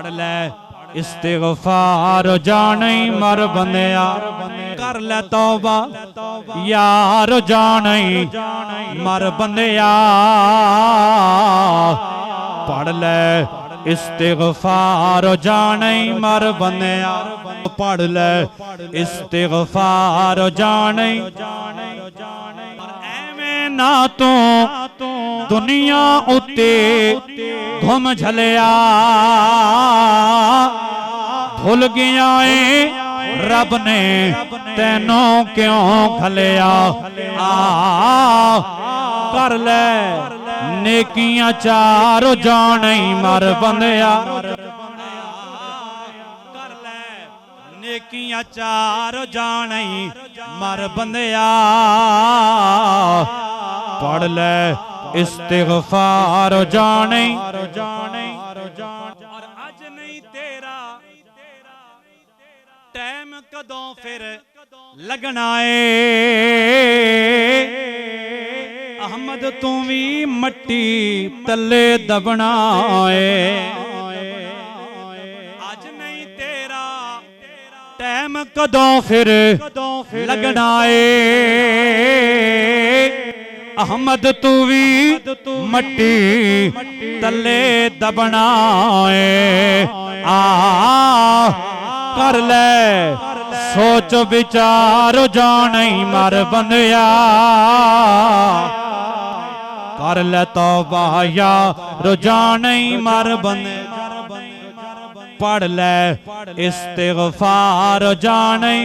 पढ़ ले इस्तिग़फ़ार जाने मर बंदिया कर ले तौबा यार जाने मर बंदिया पढ़ ले इस्तिग़फ़ार जाने मर बंदिया पढ़ ले इस्तिग़फ़ार जाने एवें ना तू दुनिया उत्ते घुम झलिया भुल गया है रब ने तेनों क्यों घलिया कर ले नेकियां चार जाने मर बंदिया कर ले नेकियां चार जाने मर बंदिया पढ़ ले इस्तिग़फ़ार जाने और अज नहीं तेरा टाइम कदों फिर लगना है अहमद तू भी मट्टी तले दबना है अज नहीं तेरा टाइम कदों फिर लगना है अहमद तू भी मट्टी तले दबना है कर ले सोच विचार जाने मर बंदिया कर ले तौबा यार जाने मर बंदिया पढ़ ले इस्तिग़फ़ार जाने